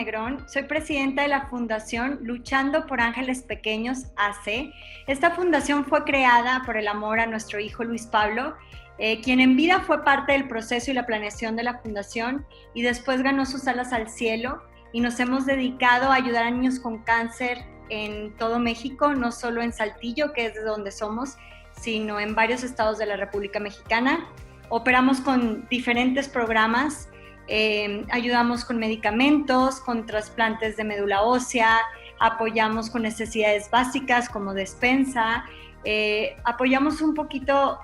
Negrón, soy presidenta de la Fundación Luchando por Ángeles Pequeños, AC. Esta fundación fue creada por el amor a nuestro hijo Luis Pablo, quien en vida fue parte del proceso y la planeación de la fundación y después ganó sus alas al cielo, y nos hemos dedicado a ayudar a niños con cáncer en todo México, no solo en Saltillo, que es de donde somos, sino en varios estados de la República Mexicana. Operamos con diferentes programas, ayudamos con medicamentos, con trasplantes de médula ósea, apoyamos con necesidades básicas como despensa, apoyamos un poquito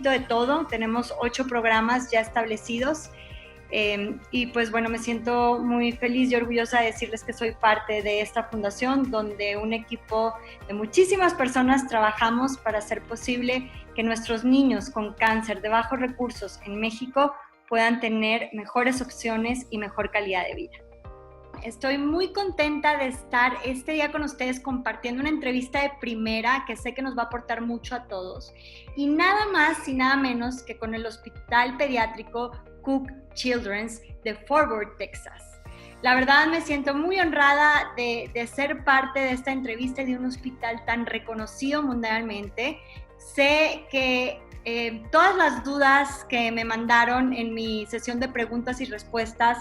de todo. Tenemos 8 programas ya establecidos. Y pues bueno, me siento muy feliz y orgullosa de decirles que soy parte de esta fundación, donde un equipo de muchísimas personas trabajamos para hacer posible que nuestros niños con cáncer de bajos recursos en México puedan tener mejores opciones y mejor calidad de vida. Estoy muy contenta de estar este día con ustedes compartiendo una entrevista de primera que sé que nos va a aportar mucho a todos. Y nada más y nada menos que con el Hospital Pediátrico Cook Children's de Fort Worth, Texas. La verdad me siento muy honrada de ser parte de esta entrevista de un hospital tan reconocido mundialmente. Sé que todas las dudas que me mandaron en mi sesión de preguntas y respuestas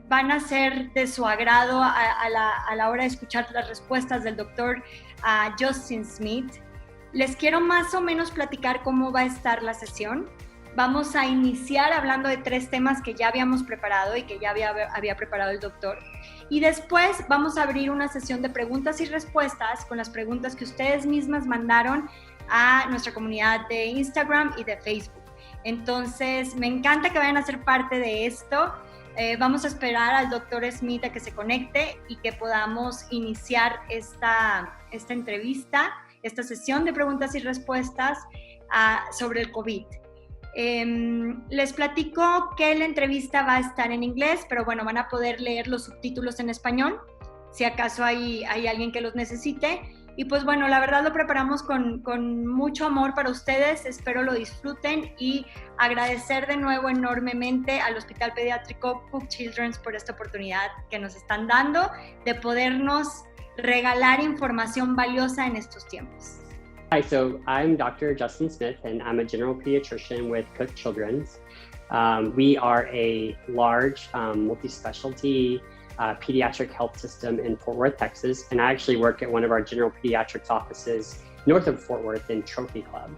van a ser de su agrado a la hora de escuchar las respuestas del doctor Justin Smith. Les quiero más o menos platicar cómo va a estar la sesión. Vamos a iniciar hablando de 3 temas que ya habíamos preparado y que ya había preparado el doctor. Y después vamos a abrir una sesión de preguntas y respuestas con las preguntas que ustedes mismas mandaron a nuestra comunidad de Instagram y de Facebook. Entonces, me encanta que vayan a ser parte de esto. Vamos a esperar al doctor Smith a que se conecte y que podamos iniciar esta entrevista, esta sesión de preguntas y respuestas sobre el COVID. Les platico que la entrevista va a estar en inglés, pero bueno, van a poder leer los subtítulos en español, si acaso hay alguien que los necesite. Y pues bueno, la verdad lo preparamos con mucho amor para ustedes, espero lo disfruten y agradecer de nuevo enormemente al Hospital Pediátrico Cook Children's por esta oportunidad que nos están dando de podernos regalar información valiosa en estos tiempos. Hi, so I'm Dr. Justin Smith, and I'm a general pediatrician with Cook Children's. We are a large multi-specialty pediatric health system in Fort Worth, Texas, and I actually work at one of our general pediatrics offices north of Fort Worth in Trophy Club.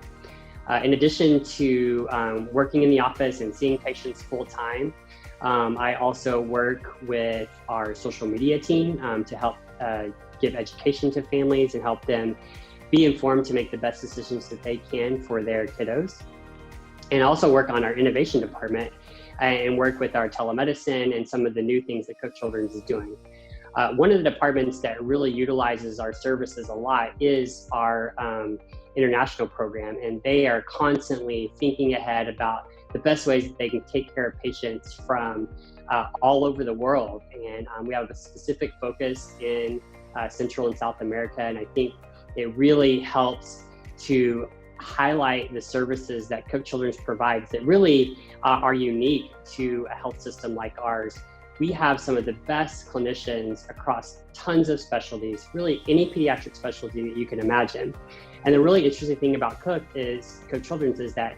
In addition to working in the office and seeing patients full-time, I also work with our social media team to help give education to families and help them be informed to make the best decisions that they can for their kiddos. And also work on our innovation department and work with our telemedicine and some of the new things that Cook Children's is doing. One of the departments that really utilizes our services a lot is our international program, and they are constantly thinking ahead about the best ways that they can take care of patients from all over the world. And we have a specific focus in Central and South America, and I think it really helps to highlight the services that Cook Children's provides that really are unique to a health system like ours. We have some of the best clinicians across tons of specialties, really any pediatric specialty that you can imagine. And the really interesting thing about Cook Children's is that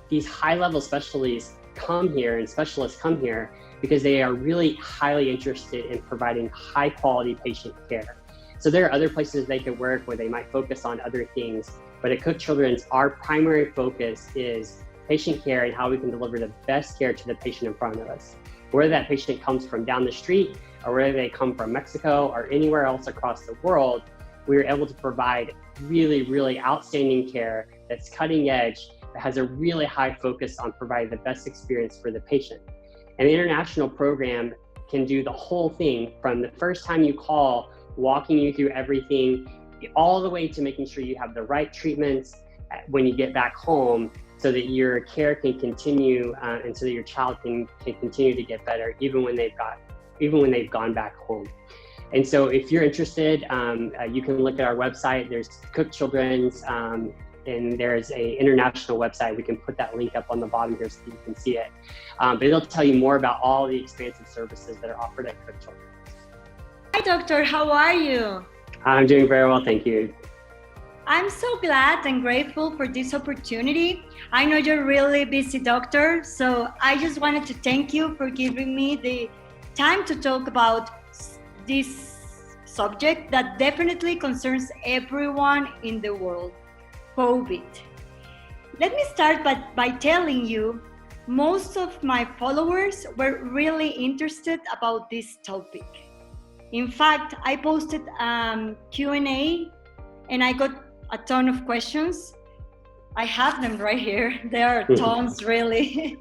these high-level specialties come here and specialists come here because they are really highly interested in providing high-quality patient care. So there are other places they could work where they might focus on other things, but at Cook Children's, our primary focus is patient care and how we can deliver the best care to the patient in front of us. Whether that patient comes from down the street or whether they come from Mexico or anywhere else across the world, we are able to provide really, really outstanding care that's cutting edge, that has a really high focus on providing the best experience for the patient. And the international program can do the whole thing from the first time you call, walking you through everything, all the way to making sure you have the right treatments when you get back home so that your care can continue and so that your child can continue to get better even when they've gone back home. And so if you're interested, you can look at our website. There's Cook Children's and there's a international website. We can put that link up on the bottom here so you can see it. But it'll tell you more about all the expansive services that are offered at Cook Children's. Hi, Doctor. How are you? I'm doing very well, thank you. I'm so glad and grateful for this opportunity. I know you're a really busy doctor, so I just wanted to thank you for giving me the time to talk about this subject that definitely concerns everyone in the world, COVID. Let me start by telling you, most of my followers were really interested about this topic. In fact, I posted Q&A and I got a ton of questions. I have them right here. There are tons, really.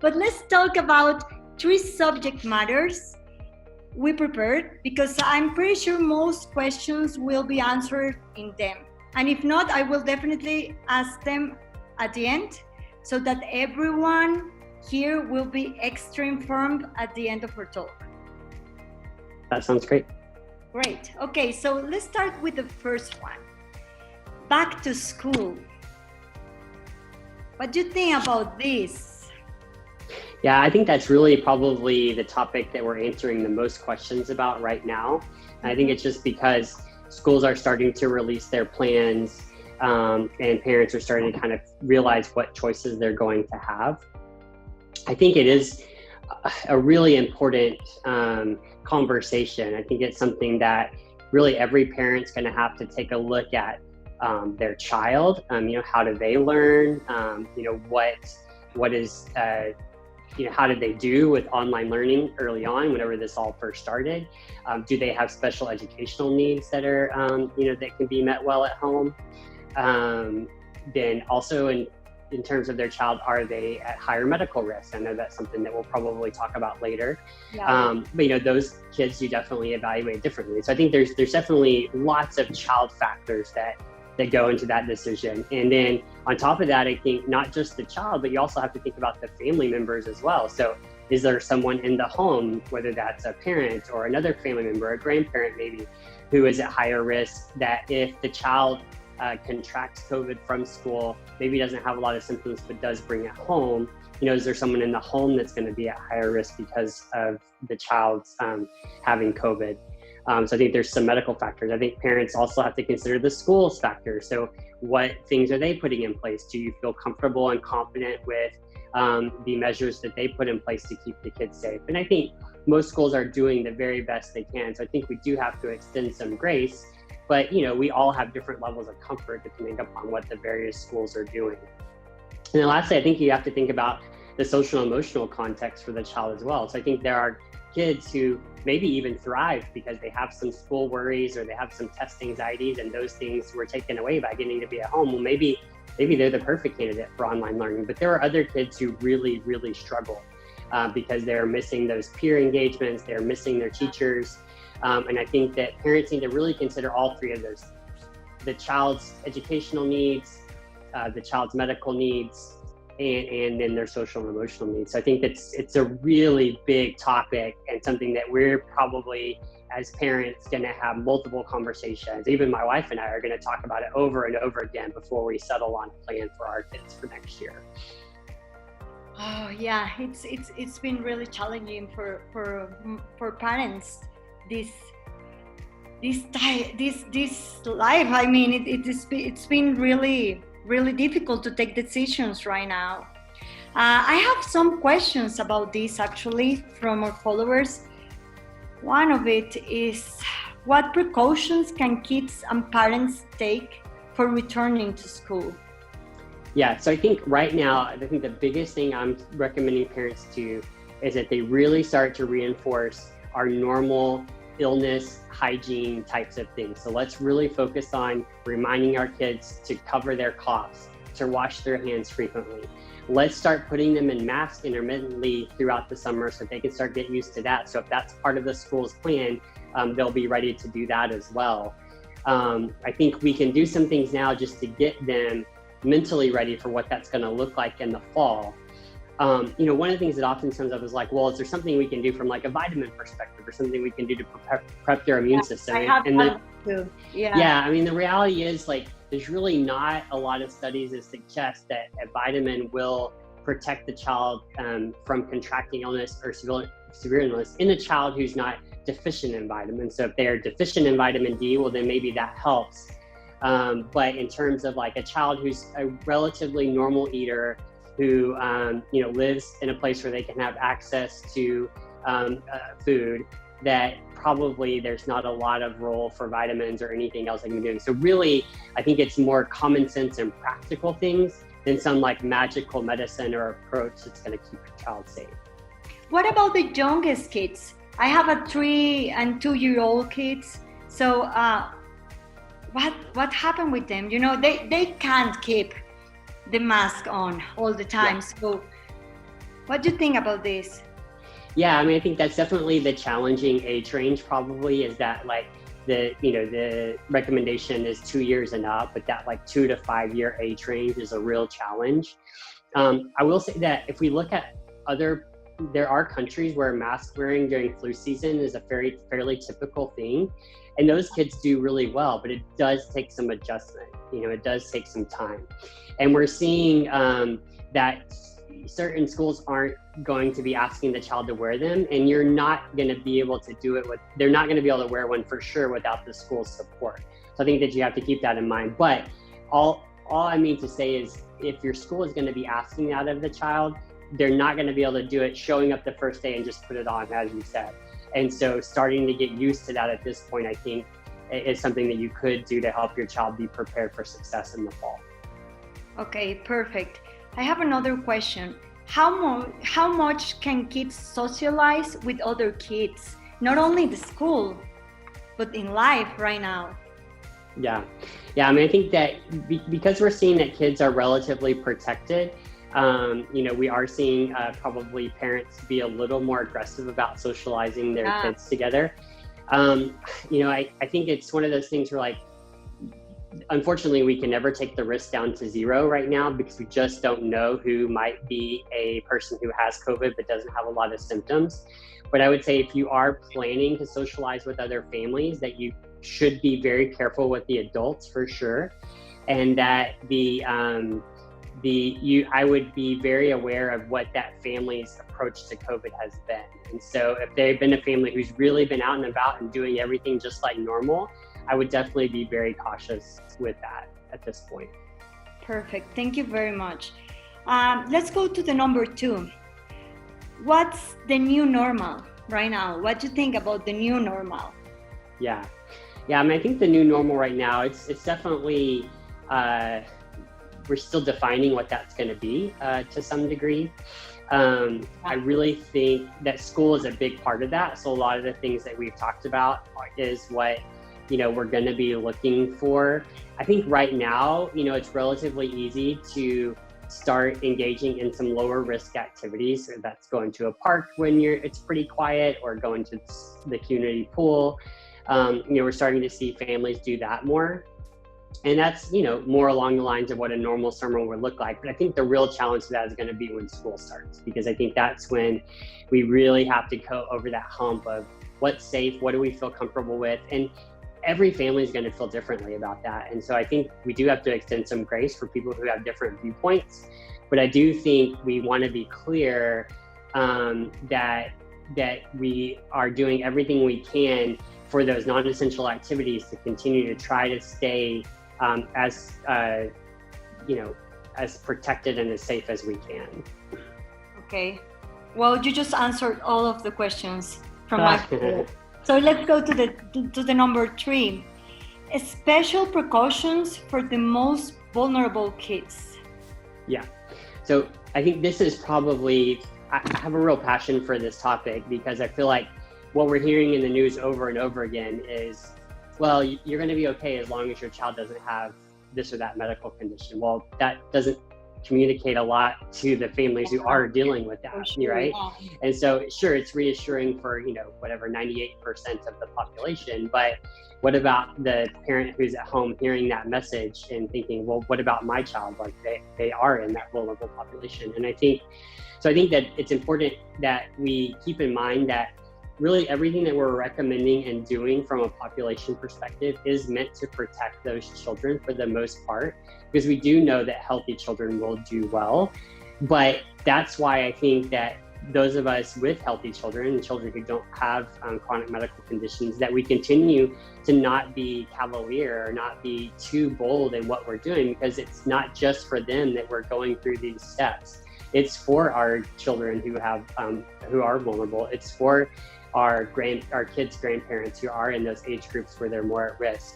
But let's talk about 3 subject matters we prepared, because I'm pretty sure most questions will be answered in them. And if not, I will definitely ask them at the end so that everyone here will be extra informed at the end of our talk. That sounds great. Great. Okay, so let's start with the first one. Back to school. What do you think about this? Yeah, I think that's really probably the topic that we're answering the most questions about right now. And I think it's just because schools are starting to release their plans and parents are starting to kind of realize what choices they're going to have. I think it is a really important conversation. I think it's something that really every parent's going to have to take a look at their child. How do they learn? What is how did they do with online learning early on, whenever this all first started? Do they have special educational needs that are that can be met well at home? Then also in terms of their child, are they at higher medical risk? I know that's something that we'll probably talk about later. Yeah. But those kids you definitely evaluate differently. So I think there's definitely lots of child factors that go into that decision. And then on top of that, I think not just the child, but you also have to think about the family members as well. So is there someone in the home, whether that's a parent or another family member, a grandparent maybe, who is at higher risk, that if the child contracts COVID from school, maybe doesn't have a lot of symptoms, but does bring it home, is there someone in the home that's going to be at higher risk because of the child's having COVID? So I think there's some medical factors. I think parents also have to consider the school's factors. So what things are they putting in place? Do you feel comfortable and confident with the measures that they put in place to keep the kids safe? And I think most schools are doing the very best they can. So I think we do have to extend some grace, but we all have different levels of comfort depending upon what the various schools are doing. And then lastly, I think you have to think about the social and emotional context for the child as well. So I think there are kids who maybe even thrive because they have some school worries or they have some test anxieties, and those things were taken away by getting to be at home. Well, maybe they're the perfect candidate for online learning, but there are other kids who really, really struggle because they're missing those peer engagements, they're missing their teachers. And I think that parents need to really consider all 3 of those: the child's educational needs, the child's medical needs, and then their social and emotional needs. So I think it's a really big topic and something that we're probably, as parents, going to have multiple conversations. Even my wife and I are going to talk about it over and over again before we settle on a plan for our kids for next year. Oh yeah, it's been really challenging for parents this life. I mean, it's been really difficult to take decisions right now. I have some questions about this actually from our followers. One of it is, what precautions can kids and parents take for returning to school? Yeah, so I think right now, I think the biggest thing I'm recommending parents do is that they really start to reinforce our normal illness hygiene types of things. So let's really focus on reminding our kids to cover their coughs, to wash their hands frequently. Let's start putting them in masks intermittently throughout the summer so they can start getting used to that. So if that's part of the school's plan, they'll be ready to do that as well. I think we can do some things now just to get them mentally ready for what that's going to look like in the fall. One of the things that often comes up is like, well, is there something we can do from like a vitamin perspective or something we can do to prep their immune system? I have that too. Yeah, I mean, the reality is like there's really not a lot of studies that suggest that a vitamin will protect the child from contracting illness or severe illness in a child who's not deficient in vitamins. So if they're deficient in vitamin D, well, then maybe that helps. But in terms of like a child who's a relatively normal eater, who lives in a place where they can have access to food, that probably there's not a lot of role for vitamins or anything else they can be doing. So really, I think it's more common sense and practical things than some like magical medicine or approach that's going to keep your child safe. What about the youngest kids? I have a 3 and 2-year-old kids. So what happened with them? They can't keep the mask on all the time. Yeah. So what do you think about this? Yeah, I mean, I think that's definitely the challenging age range probably, is that like the recommendation is 2 years and up, but that like 2 to 5 year age range is a real challenge. I will say that if we look at there are countries where mask wearing during flu season is a fairly typical thing. And those kids do really well, but it does take some adjustment. It does take some time. And we're seeing that certain schools aren't going to be asking the child to wear them, and you're not going to be able to do it they're not going to be able to wear one for sure without the school's support. So I think that you have to keep that in mind. But all I mean to say is, if your school is going to be asking that of the child, they're not going to be able to do it showing up the first day and just put it on, as you said. And so starting to get used to that at this point, I think, is something that you could do to help your child be prepared for success in the fall. Okay, perfect. I have another question. How much can kids socialize with other kids? Not only in the school, but in life right now. Yeah. I mean, I think that because we're seeing that kids are relatively protected, we are seeing probably parents be a little more aggressive about socializing their kids together. I think it's one of those things where, like, unfortunately, we can never take the risk down to zero right now, because we just don't know who might be a person who has COVID but doesn't have a lot of symptoms. But I would say, if you are planning to socialize with other families, that you should be very careful with the adults for sure, and that I would be very aware of what that family's approach to COVID has been. And so if they've been a family who's really been out and about and doing everything just like normal, I would definitely be very cautious with that at this point. Perfect. Thank you very much. Let's go to the number 2. What's the new normal right now? What do you think about the new normal? Yeah. I mean, I think the new normal right now, it's definitely, we're still defining what that's going to be to some degree. I really think that school is a big part of that. So a lot of the things that we've talked about is what we're going to be looking for. I think right now, it's relatively easy to start engaging in some lower risk activities. So that's going to a park when it's pretty quiet, or going to the community pool. We're starting to see families do that more. And that's, more along the lines of what a normal summer would look like. But I think the real challenge to that is going to be when school starts, because I think that's when we really have to go over that hump of what's safe, what do we feel comfortable with, and every family is going to feel differently about that. And so I think we do have to extend some grace for people who have different viewpoints. But I do think we want to be clear that we are doing everything we can for those non-essential activities to continue to try to stay as protected and as safe as we can. Okay. Well, you just answered all of the questions from my point. So let's go to the number 3. Special precautions for the most vulnerable kids. Yeah. So I think this is probably, I have a real passion for this topic, because I feel like what we're hearing in the news over and over again is, well, you're going to be okay as long as your child doesn't have this or that medical condition. Well, that doesn't communicate a lot to the families who are dealing with that, right? Yeah. And so, sure, it's reassuring for, 98% of the population, but what about the parent who's at home hearing that message and thinking, well, what about my child? Like, they are in that vulnerable population. And I think that it's important that we keep in mind that really everything that we're recommending and doing from a population perspective is meant to protect those children for the most part, because we do know that healthy children will do well. But that's why I think that those of us with healthy children and children who don't have chronic medical conditions, that we continue to not be cavalier or not be too bold in what we're doing, because it's not just for them that we're going through these steps. It's for our children who are vulnerable. It's for our kids' grandparents who are in those age groups where they're more at risk.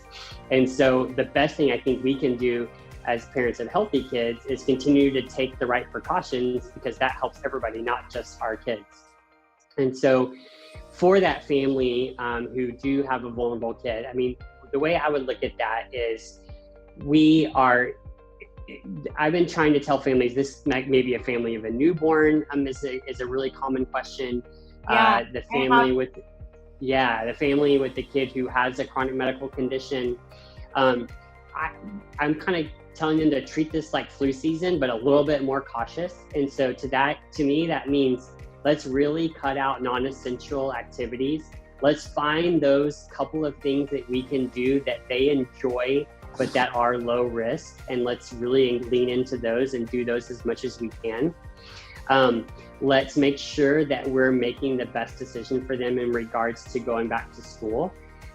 And so the best thing I think we can do as parents of healthy kids is continue to take the right precautions, because that helps everybody, not just our kids. And so for that family who do have a vulnerable kid, I mean, the way I would look at that is I've been trying to tell families, this might maybe a family of a newborn is a really common question. Yeah. The family with the kid who has a chronic medical condition. I'm kind of telling them to treat this like flu season, but a little bit more cautious. And so to me, that means let's really cut out non-essential activities. Let's find those couple of things that we can do that they enjoy, but that are low risk. And let's really lean into those and do those as much as we can. Let's make sure that we're making the best decision for them in regards to going back to school.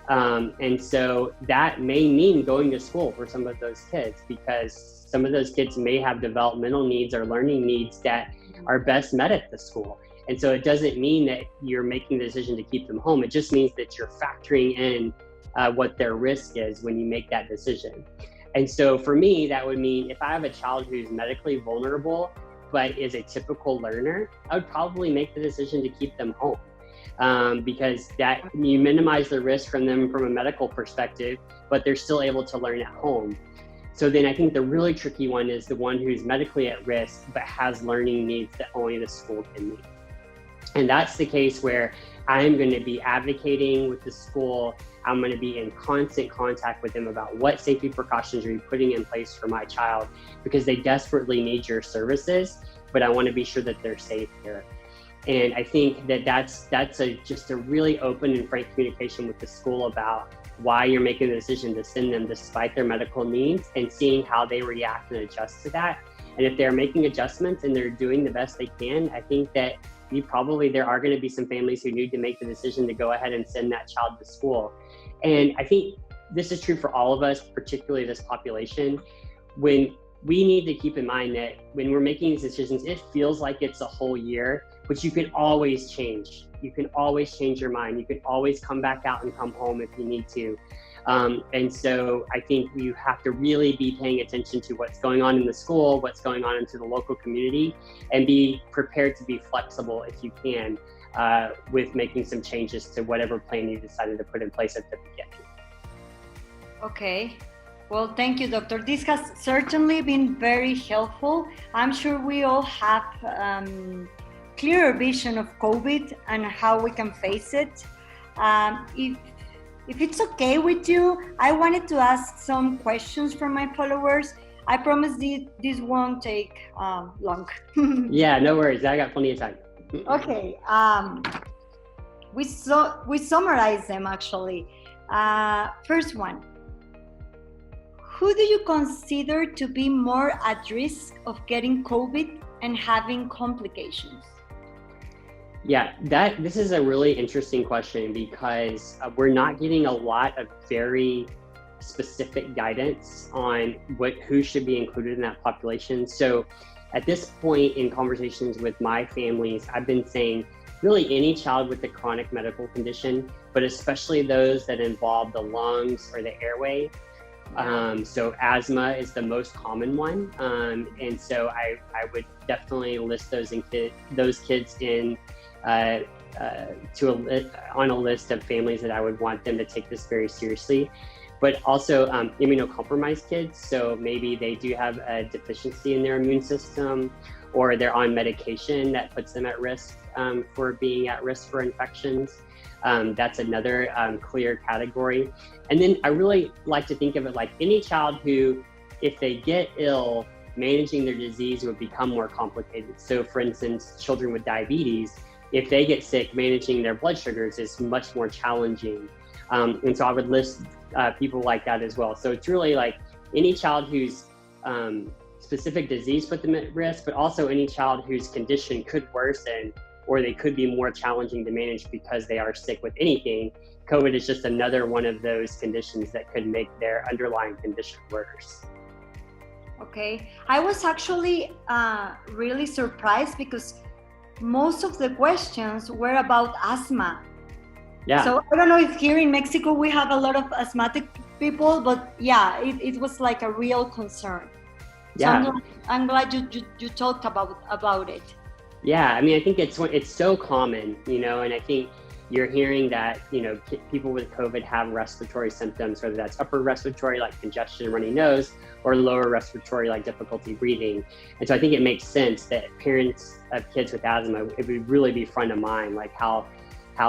And so that may mean going to school for some of those kids, because some of those kids may have developmental needs or learning needs that are best met at the school. And so it doesn't mean that you're making the decision to keep them home. It just means that you're factoring in what their risk is when you make that decision. And so for me, that would mean if I have a child who's medically vulnerable, but is a typical learner, I would probably make the decision to keep them home. Because that you minimize the risk from them from a medical perspective, but they're still able to learn at home. So then I think the really tricky one is the one who's medically at risk, but has learning needs that only the school can meet. And that's the case where I'm going to be advocating with the school. I'm going to be in constant contact with them about what safety precautions are you putting in place for my child, because they desperately need your services, but I want to be sure that they're safe here. And I think that that's just a really open and frank communication with the school about why you're making the decision to send them despite their medical needs, and seeing how they react and adjust to that. And if they're making adjustments and they're doing the best they can, I think that there are going to be some families who need to make the decision to go ahead and send that child to school. And I think this is true for all of us, particularly this population. When we need to keep in mind that when we're making these decisions, it feels like it's a whole year, but you can always change. You can always change your mind. You can always come back out and come home if you need to. And so I think you have to really be paying attention to what's going on in the school, what's going on into the local community, and be prepared to be flexible if you can with making some changes to whatever plan you decided to put in place at the beginning. Okay. Well, thank you, Doctor. This has certainly been very helpful. I'm sure we all have clearer vision of COVID and how we can face it. If it's okay with you, I wanted to ask some questions from my followers. I promise this won't take long. Yeah, no worries. I got plenty of time. Okay. We summarize them actually. First one. Who do you consider to be more at risk of getting COVID and having complications? Yeah, this is a really interesting question, because we're not getting a lot of very specific guidance on who should be included in that population. So at this point in conversations with my families, I've been saying really any child with a chronic medical condition, but especially those that involve the lungs or the airway. So asthma is the most common one. And so I would definitely list those kids in on a list of families that I would want them to take this very seriously. But also immunocompromised kids. So maybe they do have a deficiency in their immune system, or they're on medication that puts them at risk for being at risk for infections. That's another clear category. And then I really like to think of it like any child who, if they get ill, managing their disease would become more complicated. So for instance, children with diabetes, if they get sick, managing their blood sugars is much more challenging. And so I would list people like that as well. So it's really like any child whose specific disease put them at risk, but also any child whose condition could worsen or they could be more challenging to manage because they are sick with anything. COVID is just another one of those conditions that could make their underlying condition worse. Okay, I was actually really surprised because most of the questions were about asthma. Yeah. So I don't know if here in Mexico we have a lot of asthmatic people, but yeah, it was like a real concern. So Yeah. I'm glad you talked about it. Yeah, I mean, I think it's so common, and I think you're hearing that, people with COVID have respiratory symptoms, whether that's upper respiratory like congestion, runny nose, or lower respiratory like difficulty breathing. And so I think it makes sense that parents of kids with asthma, it would really be front of mind, like how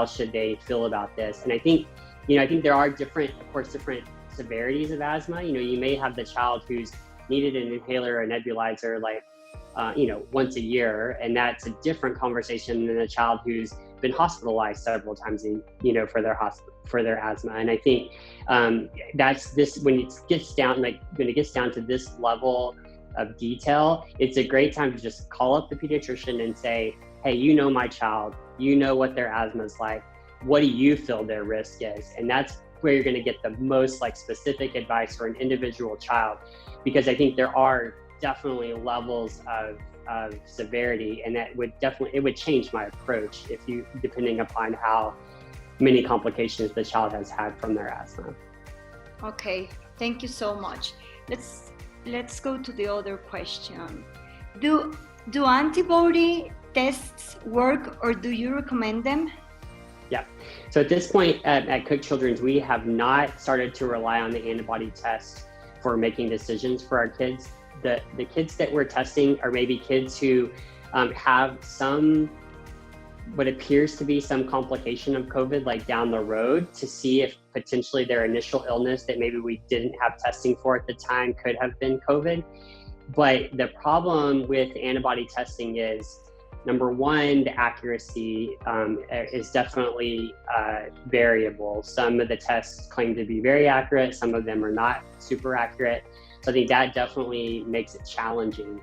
should they feel about this? And I think there are different severities of asthma. You may have the child who's needed an inhaler or a nebulizer once a year, and that's a different conversation than a child who's been hospitalized several times for their asthma. And I think that's this when it gets down to this level of detail, it's a great time to just call up the pediatrician and say, hey, my child, what their asthma is like, what do you feel their risk is? And that's where you're going to get the most specific advice for an individual child, because I think there are definitely levels of severity, and it would change my approach depending upon how many complications the child has had from their asthma. Okay, thank you so much. Let's go to the other question. Do antibody tests work, or do you recommend them? Yeah. So at this point at Cook Children's, we have not started to rely on the antibody test for making decisions for our kids. The kids that we're testing are maybe kids who have what appears to be some complication of COVID, like down the road, to see if potentially their initial illness that maybe we didn't have testing for at the time could have been COVID. But the problem with antibody testing is, number one, the accuracy is definitely variable. Some of the tests claim to be very accurate, some of them are not super accurate. So I think that definitely makes it challenging.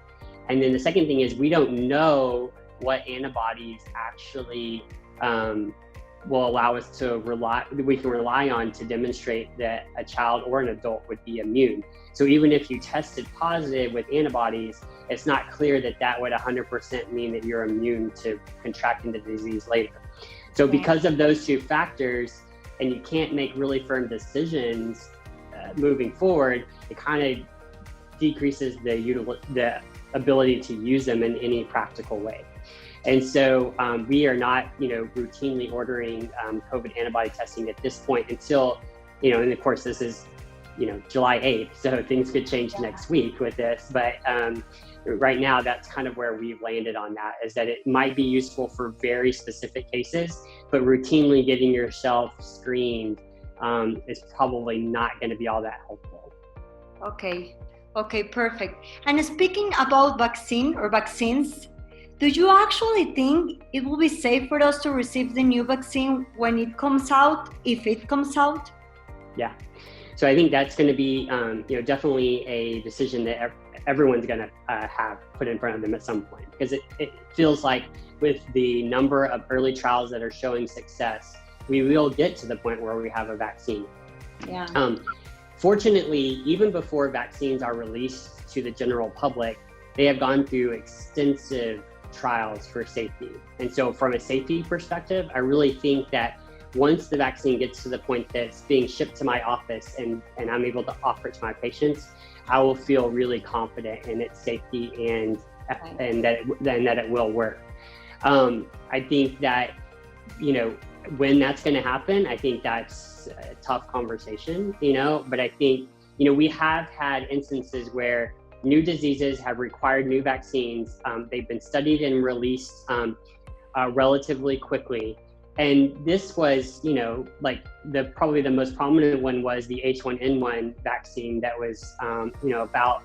And then the second thing is, we don't know what antibodies actually will allow us to rely on to demonstrate that a child or an adult would be immune. So even if you tested positive with antibodies, it's not clear that would 100% mean that you're immune to contracting the disease later. So because of those two factors, and you can't make really firm decisions moving forward, it kind of decreases the ability to use them in any practical way. And so we are not, routinely ordering COVID antibody testing at this point until, and of course this is, July 8th, so things could change next week with this. But right now, that's kind of where we've landed on that, is that it might be useful for very specific cases, but routinely getting yourself screened is probably not going to be all that helpful. Okay, perfect. And speaking about vaccines, do you actually think it will be safe for us to receive the new vaccine when it comes out, if it comes out? Yeah. So I think that's going to be, definitely a decision that everyone's going to have put in front of them at some point, because it feels like with the number of early trials that are showing success, we will get to the point where we have a vaccine. Yeah. Fortunately, even before vaccines are released to the general public, they have gone through extensive trials for safety. And so from a safety perspective, I really think that once the vaccine gets to the point that it's being shipped to my office and I'm able to offer it to my patients, I will feel really confident in its safety and that it will work. I think that, when that's going to happen, I think that's a tough conversation, but I think, we have had instances where new diseases have required new vaccines. They've been studied and released relatively quickly. And this was, probably the most prominent one was the H1N1 vaccine that was, about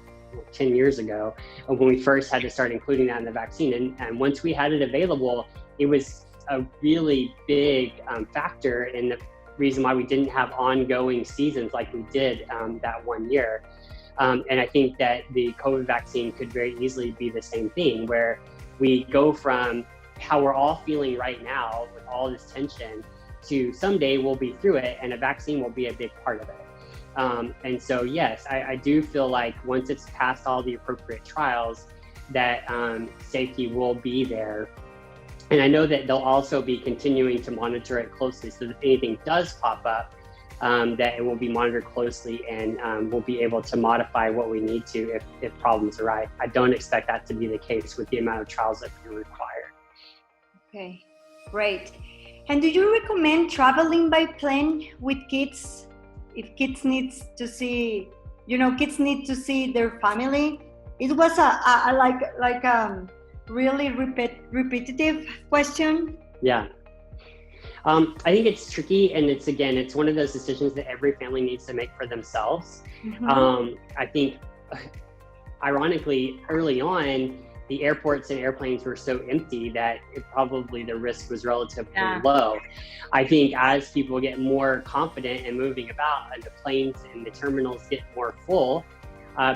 10 years ago when we first had to start including that in the vaccine. And once we had it available, it was a really big factor in the reason why we didn't have ongoing seasons like we did that one year. And I think that the COVID vaccine could very easily be the same thing, where we go from how we're all feeling right now with all this tension to someday we'll be through it and a vaccine will be a big part of it. And so, yes, I do feel like once it's passed all the appropriate trials, that safety will be there. And I know that they'll also be continuing to monitor it closely, so that if anything does pop up, that it will be monitored closely, and we'll be able to modify what we need to if problems arise. I don't expect that to be the case with the amount of trials that we require. Okay, great. And do you recommend traveling by plane with kids if kids need to see, kids need to see their family? It was a really repetitive question. Yeah. I think it's tricky, and it's one of those decisions that every family needs to make for themselves. Mm-hmm. I think, ironically, early on, the airports and airplanes were so empty that probably the risk was relatively low. I think as people get more confident in moving about and the planes and the terminals get more full,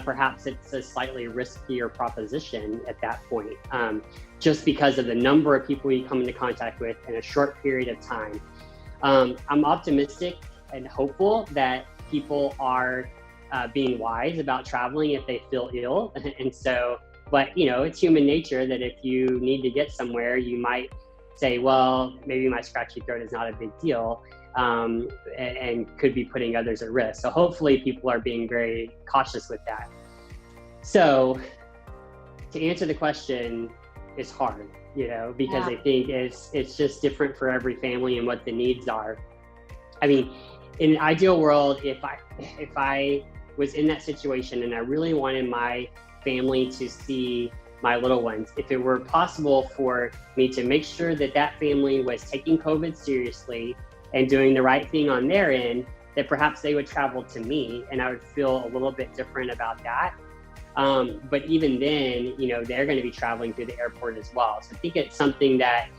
perhaps it's a slightly riskier proposition at that point, just because of the number of people you come into contact with in a short period of time. I'm optimistic and hopeful that people are being wise about traveling if they feel ill. And so, but it's human nature that if you need to get somewhere, you might say, well, maybe my scratchy throat is not a big deal. And could be putting others at risk. So hopefully people are being very cautious with that. So to answer the question, it's hard, because I think it's just different for every family and what the needs are. I mean, in an ideal world, if I was in that situation and I really wanted my family to see my little ones, if it were possible for me to make sure that that family was taking COVID seriously and doing the right thing on their end, that perhaps they would travel to me and I would feel a little bit different about that. But even then, they're going to be traveling through the airport as well. So I think it's something that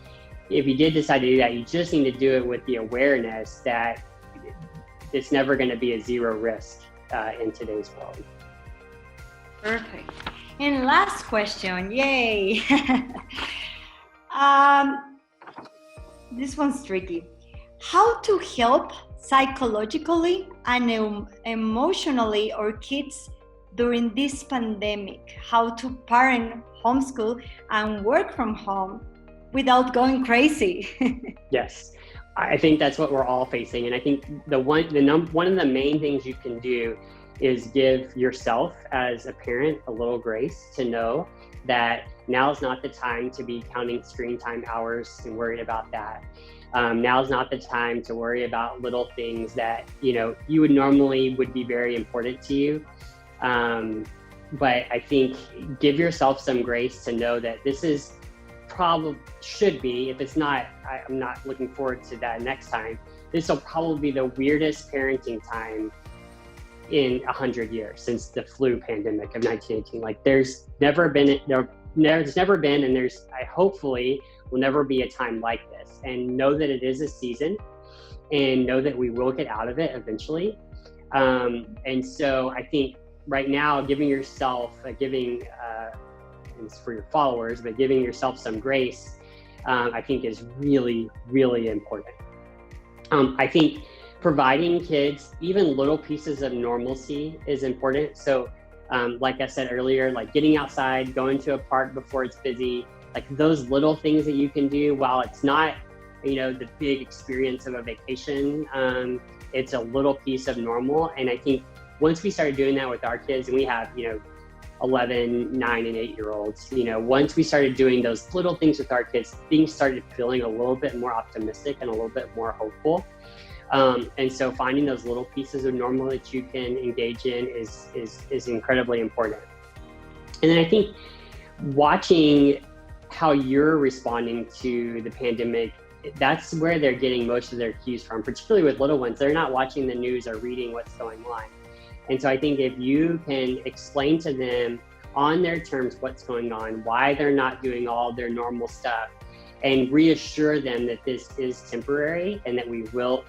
if you did decide to do that, you just need to do it with the awareness that it's never going to be a zero risk in today's world. Perfect. And last question, yay. This one's tricky. How to help psychologically and emotionally our kids during this pandemic? How to parent, homeschool, and work from home without going crazy? Yes, I think that's what we're all facing. And I think one of the main things you can do is give yourself as a parent a little grace to know that now is not the time to be counting screen time hours and worried about that. Now is not the time to worry about little things that you would normally would be very important to you. But I think give yourself some grace to know that this is should be, if it's not, I'm not looking forward to that next time. This will probably be the weirdest parenting time in 100 years since the flu pandemic of 1918. Like there's never been, and I hopefully will never be a time like this. And know that it is a season, and know that we will get out of it eventually. And so I think right now, giving yourself, it's for your followers, but giving yourself some grace, I think is really, really important. I think providing kids even little pieces of normalcy is important. So like I said earlier, like getting outside, going to a park before it's busy, like those little things that you can do while it's not, the big experience of a vacation, it's a little piece of normal. And I think once we started doing that with our kids, and we have, 11, 9, and 8-year-olds, once we started doing those little things with our kids, things started feeling a little bit more optimistic and a little bit more hopeful. And so finding those little pieces of normal that you can engage in is incredibly important. And then I think watching how you're responding to the pandemic, that's where they're getting most of their cues from, particularly with little ones. They're not watching the news or reading what's going on. And so I think if you can explain to them on their terms what's going on, why they're not doing all their normal stuff, and reassure them that this is temporary and that we will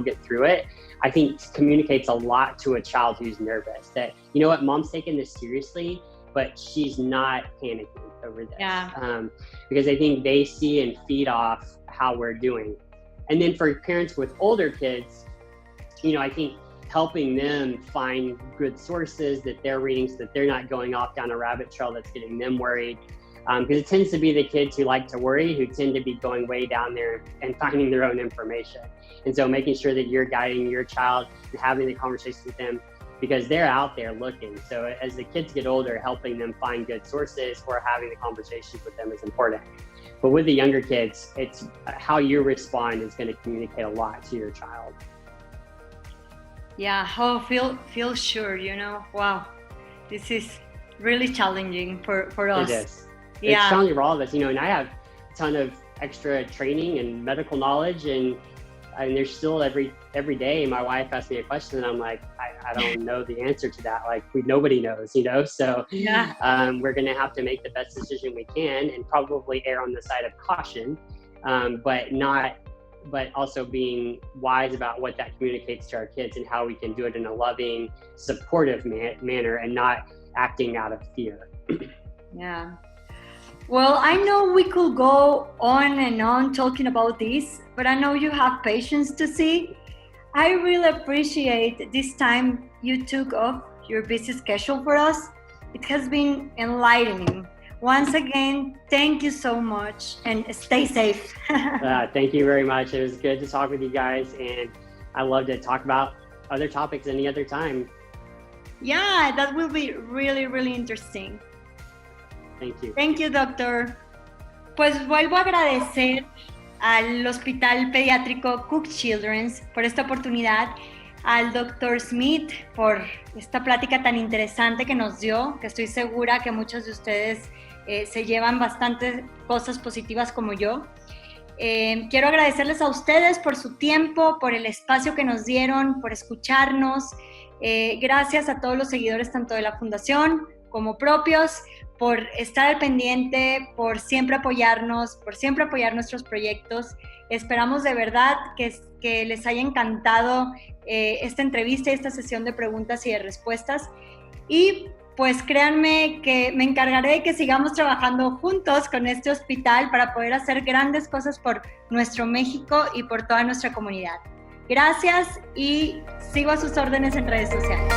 get through it, I think communicates a lot to a child who's nervous. That, you know what, mom's taking this seriously, but she's not panicking over this. Yeah. Because I think they see and feed off how we're doing. And then for parents with older kids, you know, I think helping them find good sources that they're reading so that they're not going off down a rabbit trail that's getting them worried. Because it tends to be the kids who like to worry who tend to be going way down there and finding their own information. And so making sure that you're guiding your child and having the conversations with them, because they're out there looking. So as the kids get older, helping them find good sources or having the conversations with them is important. But with the younger kids, it's how you respond is going to communicate a lot to your child. Yeah, feel sure, you know, wow, this is really challenging for us. It is. Yeah. It's challenging for all of us, you know, and I have a ton of extra training and medical knowledge, and there's still every day my wife asks me a question and I'm like, I don't know the answer to that. Like nobody knows, you know? So yeah. We're going to have to make the best decision we can and probably err on the side of caution, but also being wise about what that communicates to our kids and how we can do it in a loving, supportive manner and not acting out of fear. Yeah. Well, I know we could go on and on talking about this, but I know you have patience to see. I really appreciate this time you took off your busy schedule for us. It has been enlightening. Once again, thank you so much and stay safe. Thank you very much. It was good to talk with you guys, and I love to talk about other topics any other time. Yeah, that will be really, really interesting. Thank you. Thank you, doctor. Pues vuelvo a agradecer al Hospital Pediátrico Cook Children's por esta oportunidad, al Dr. Smith por esta plática tan interesante que nos dio, que estoy segura que muchos de ustedes se llevan bastantes cosas positivas como yo. Quiero agradecerles a ustedes por su tiempo, por el espacio que nos dieron, por escucharnos. Gracias a todos los seguidores tanto de la Fundación como propios, por estar al pendiente, por siempre apoyarnos, por siempre apoyar nuestros proyectos. Esperamos de verdad que les haya encantado esta entrevista y esta sesión de preguntas y de respuestas. Y pues créanme que me encargaré de que sigamos trabajando juntos con este hospital para poder hacer grandes cosas por nuestro México y por toda nuestra comunidad. Gracias y sigo a sus órdenes en redes sociales.